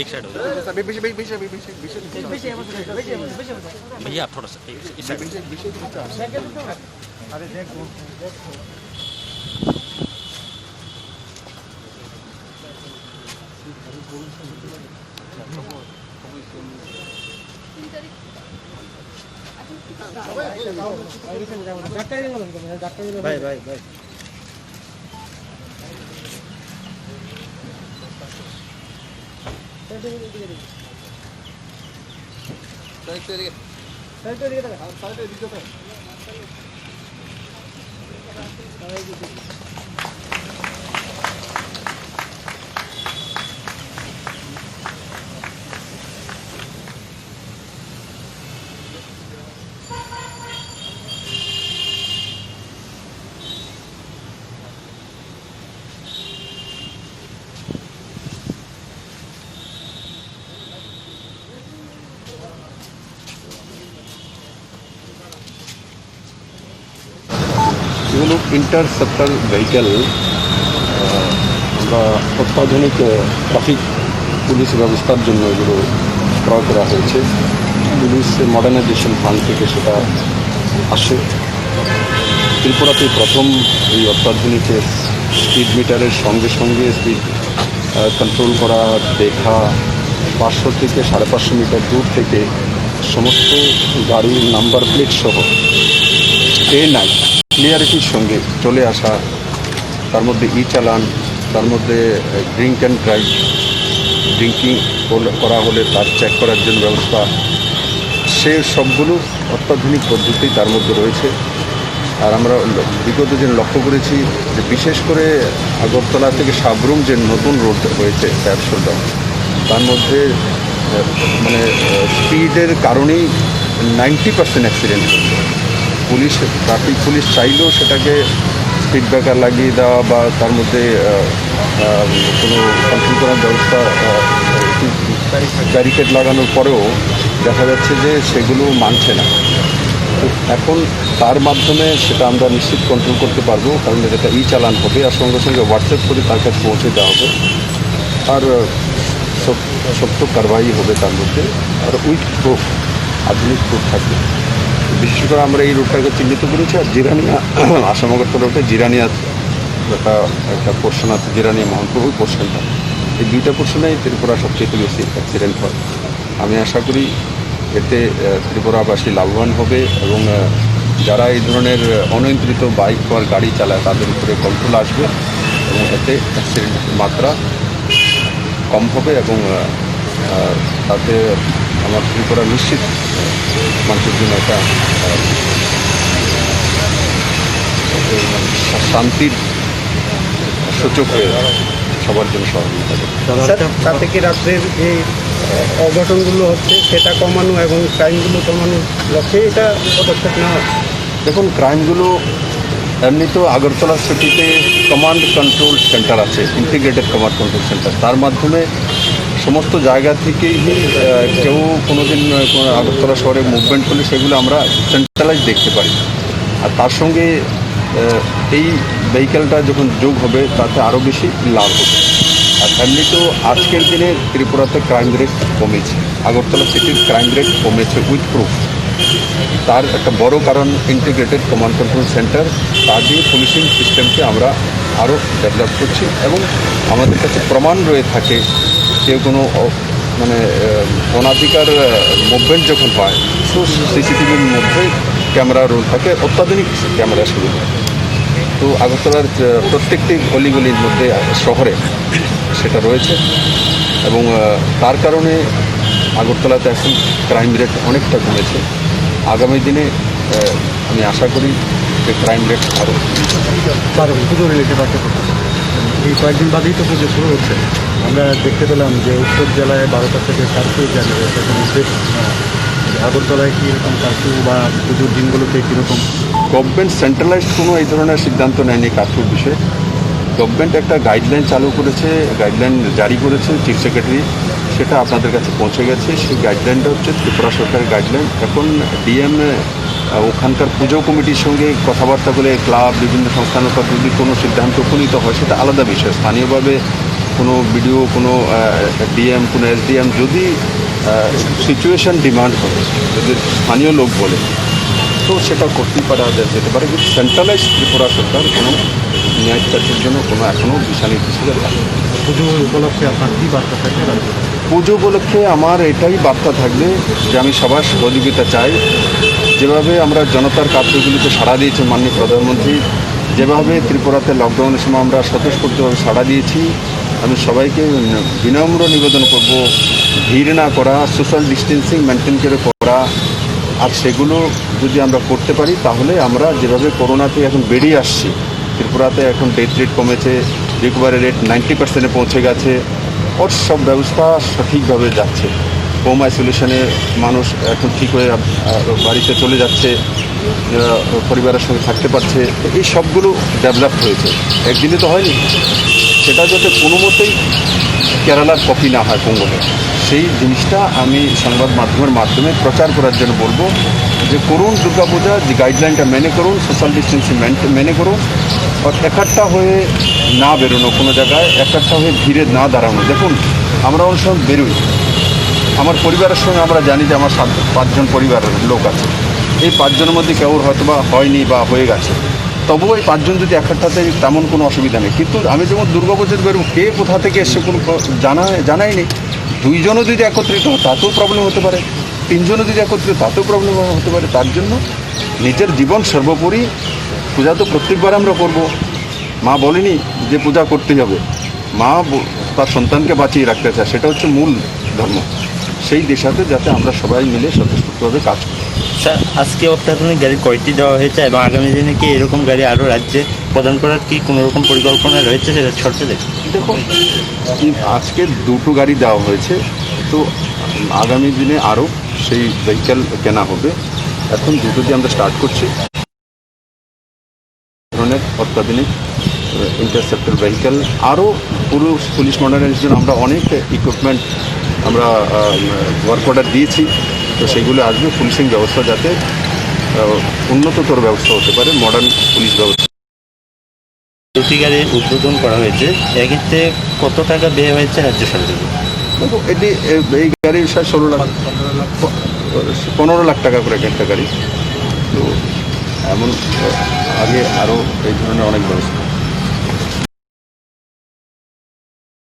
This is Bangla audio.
एक साइड हो जाओ। भैया आप थोड़ा सा इस साइड। अरे देखो भाई भाई भाई এগুলো ইন্টারসেপ্টার ভেহিক্যাল। আমরা অত্যাধুনিক ট্রাফিক পুলিশ ব্যবস্থার জন্য এগুলো ক্রয় করা হয়েছে। পুলিশ মডার্নাইজেশন ফান্ড থেকে সেটা আসে। ত্রিপুরাতে প্রথম এই অত্যাধুনিক স্পিড মিটারের সঙ্গে সঙ্গে স্পিড কন্ট্রোল করা, দেখা 500 থেকে 550 মিটার দূর থেকে সমস্ত গাড়ির নাম্বার প্লেট সহ ডে নাইট ক্লিয়ারিটির সঙ্গে চলে আসা, তার মধ্যে চালান, তার মধ্যে ড্রিঙ্ক অ্যান্ড ড্রাইভ, ড্রিঙ্কিং করা হলে তার চেক করার জন্য ব্যবস্থা, সে সবগুলো অত্যাধুনিক পদ্ধতি তার মধ্যে রয়েছে। আর আমরা বিগত দিন লক্ষ্য করেছি যে বিশেষ করে আগরতলা থেকে সাবরুম যে নতুন রোড হয়েছে প্যাটশোলডাউন, তার মধ্যে মানে স্পিডের কারণেই 90% অ্যাক্সিডেন্ট হচ্ছে। পুলিশ ট্রাফিক পুলিশ চাইলেও সেটাকে স্পিড ব্রেকার লাগিয়ে দেওয়া বা তার মধ্যে কোনো কন্ট্রোল করার ব্যবস্থা ব্যারিকেড লাগানোর পরেও দেখা যাচ্ছে যে সেগুলো মানছে না। তো এখন তার মাধ্যমে সেটা আমরা নিশ্চিত কন্ট্রোল করতে পারবো, কারণ এটা চালান হবে আর সঙ্গে সঙ্গে হোয়াটসঅ্যাপ করে তার কাছে পৌঁছে দেওয়া হবে আর সত্য কারবাই হবে তার মধ্যে। আর উইথ প্রুফ, আধুনিক প্রুফ থাকবে। বিশেষ করে আমরা এই রোডটাকে চিহ্নিত করেছি। আর জিরানিয়া আসামগর রোডে জিরানিয়া একটা পোর্শন আছে, জিরানিয়া মহানপুর পোর্শনটা, এই দুইটা পোর্শনেই ত্রিপুরা সবচেয়ে বেশি অ্যাক্সিডেন্ট হয়। আমি আশা করি এতে ত্রিপুরাবাসী লাভবান হবে এবং যারা এই ধরনের অনিয়ন্ত্রিত বাইক বা গাড়ি চালায় তাদের উপরে কন্ট্রোল আসবে এবং এতে অ্যাক্সিডেন্টের মাত্রা কম হবে এবং তাতে আমার ত্রিপুরা নিশ্চিত মানুষের জন্য একটা শান্তির সূচক হয়ে সবার জন্য সহযোগিতা করবে। তাতে কি রাত্রের যে অঘটনগুলো হচ্ছে সেটা কমানো এবং ক্রাইমগুলো কমানোর লক্ষ্যে এটা পদক্ষেপ নেওয়া? দেখুন, ক্রাইমগুলো এমনি তো আগরতলা সিটিতে কমান্ড কন্ট্রোল সেন্টার আছে, ইন্টিগ্রেটেড কমান্ড কন্ট্রোল সেন্টার। তার মাধ্যমে সমস্ত জায়গা থেকেই কেউ কোনোদিন আগরতলা শহরে মুভমেন্ট করলে সেগুলো আমরা সেন্ট্রালাইজ দেখতে পারি। আর তার সঙ্গে এই ভেহিক্যালটা যখন যোগ হবে তাতে আরও বেশি লাভ হবে। আর এমনি তো আজকের দিনে ত্রিপুরাতে ক্রাইম রেট কমেছে, আগরতলা সিটির ক্রাইম রেট কমেছে উইথ প্রুফ। তার একটা বড় কারণ ইন্টিগ্রেটেড কমান্ড কন্ট্রোল সেন্টার। তা দিয়ে পুলিশিং সিস্টেমকে আমরা আরও ডেভেলপ করছি এবং আমাদের কাছে প্রমাণ রয়ে থাকে কেউ কোনো মানে অনাধিকার মুভমেন্ট যখন হয় তো সিসিটিভির মধ্যে ক্যামেরা রোল থাকে, অত্যাধুনিক ক্যামেরা শুরু হয়। তো আগরতলার প্রত্যেকটি গলিগুলির মধ্যে শহরে সেটা রয়েছে এবং তার কারণে আগরতলাতে এখন ক্রাইম রেট অনেকটা কমেছে। আগামী দিনে আমি আশা করি যে ক্রাইম রেট আরও পুজো রিলেটেড একটা কথা, এই কয়েকদিন বাদেই তো পুজো শুরু হচ্ছে। আমরা দেখতে পেলাম যে উত্তর জেলায় 12টা থেকে কারফিউ জারি হয়েছে। আগরতলায় কীরকম কারফিউ বা পুজোর দিনগুলোতে কীরকম? গভর্নমেন্ট সেন্ট্রালাইজড কোনো এই ধরনের সিদ্ধান্ত নেয়নি কারফিউর বিষয়ে। গভর্নমেন্ট একটা গাইডলাইন চালু করেছে, গাইডলাইন জারি করেছে চিফ সেক্রেটারি, সেটা আপনাদের কাছে পৌঁছে গেছে। সেই গাইডলাইনটা হচ্ছে ত্রিপুরা সরকারের গাইডলাইন। এখন ডিএম ওখানকার পুজো কমিটির সঙ্গে কথাবার্তা বলে ক্লাব বিভিন্ন সংস্থানের পর যদি কোনো সিদ্ধান্ত উপনীত হয় সেটা আলাদা বিষয়। স্থানীয়ভাবে কোনো বিডিও, কোনো ডিএম, কোনো এসডিএম যদি সিচুয়েশন ডিমান্ড করে, যদি স্থানীয় লোক বলে, তো সেটা করতেই পারা যেতে পারে। কিন্তু সেন্ট্রালাইজ ত্রিপুরা সরকার কোনো ন্যায় চাষের জন্য কোনো এখনও দিশা নির্দেশিকা থাকে। পুজো উপলক্ষে আপনার কী বার্তা থাকবে? পুজো উপলক্ষে আমার এটাই বার্তা থাকবে যে আমি সবার সহযোগিতা চাই। যেভাবে আমরা জনতার কার্যগুলিতে সাড়া দিয়েছি মাননীয় প্রধানমন্ত্রী, যেভাবে ত্রিপুরাতে লকডাউনের সময় আমরা স্বতঃস্ফূর্তভাবে সাড়া দিয়েছি, আমি সবাইকে বিনম্র নিবেদন করব ভিড় না করা, সোশ্যাল ডিস্টেন্সিং মেনটেন করে করা। আর সেগুলো যদি আমরা করতে পারি তাহলে আমরা যেভাবে করোনাতে এখন বেরিয়ে আসছি, ত্রিপুরাতে এখন ডেথ রেট কমেছে, রিকভারি রেট 90% পৌঁছে গেছে, ওর সব ব্যবস্থা সঠিকভাবে যাচ্ছে। হোম আইসোলেশনে মানুষ এখন ঠিক হয়ে বাড়িতে চলে যাচ্ছে, পরিবারের সঙ্গে থাকতে পারছে। এই সবগুলো ডেভেলপ হয়েছে, একদিনে তো হয়নি। সেটা যাতে কোনো মতেই কেরালার কপি না হয় পঙ্গলে, সেই জিনিসটা আমি সংবাদ মাধ্যমের মাধ্যমে প্রচার করার জন্য বলবো যে করুন দুর্গাপূজা, যে গাইডলাইনটা মেনে করুন, সোশ্যাল ডিস্টেন্সিং মেনে করুন, আর একাট্টা হয়ে না বেরোনো, কোনো জায়গায় একাট্টা হয়ে ভিড়ে না দাঁড়ানো। দেখুন, আমরা অনেক সময় বেরোই, আমার পরিবারের সঙ্গে আমরা জানি যে আমার 5জন পরিবারের লোক আছে, এই 5জনের মধ্যে কেউ হয়তো বা হয়নি বা হয়ে গেছে, তবুও এই 5জন যদি একটাতে তেমন কোনো অসুবিধা নেই। কিন্তু আমি যেমন দুর্গাপূজাতে বেরোবো, কে কোথা থেকে এসছে কোনো জানাই নেই। 2জনও যদি একত্রিত হয় তাতেও প্রবলেম হতে পারে, 3জনও যদি একত্রিত তাতেও প্রবলেম হতে পারে। তার জন্য নিজের জীবন সর্বোপরি। পূজা তো প্রত্যেকবার আমরা করব, মা বলেনি যে পূজা করতেই হবে, মা তার সন্তানকে বাঁচিয়ে রাখতে চায়, সেটা হচ্ছে মূল ধর্ম। সেই দিশাতে যাতে আমরা সবাই মিলে স্বতঃস্ফূর্তভাবে কাজ করি। স্যার, আজকে অত্যাধুনিক গাড়ি কয়টি দেওয়া হয়েছে এবং আগামী দিনে কি এরকম গাড়ি আরও রাজ্যে প্রদান করার কি কোনো রকম পরিকল্পনা রয়েছে সেটা সরকারের? দেখুন, আজকে 2টো গাড়ি দেওয়া হয়েছে, তো আগামী দিনে আরও সেই ভেহিক্যাল কেনা হবে। এখন 2টো দিয়ে আমরা স্টার্ট করছি। ধরনের অত্যাধুনিক ইন্টারসেপ্টর ভেহিক্যাল, আরও পুরো পুলিশ মডার্নাইজেশন, আমরা অনেক ইকুইপমেন্ট আমরা ওয়ার্ক অর্ডার দিয়েছি, তো সেগুলো আসবে। পুলিশিং ব্যবস্থা যাতে উন্নততর ব্যবস্থা হতে পারে, মডার্ন পুলিশ ব্যবস্থা। 2টি গাড়ির উদ্বোধন করা হয়েছে, এক্ষেত্রে কত টাকা ব্যয় হয়েছে রাজ্য সরকারের? দেখো, এই গাড়ির 15 লাখ টাকা করে একটা গাড়ি। তো এমন আগে আরও এই ধরনের অনেক ব্যবস্থা।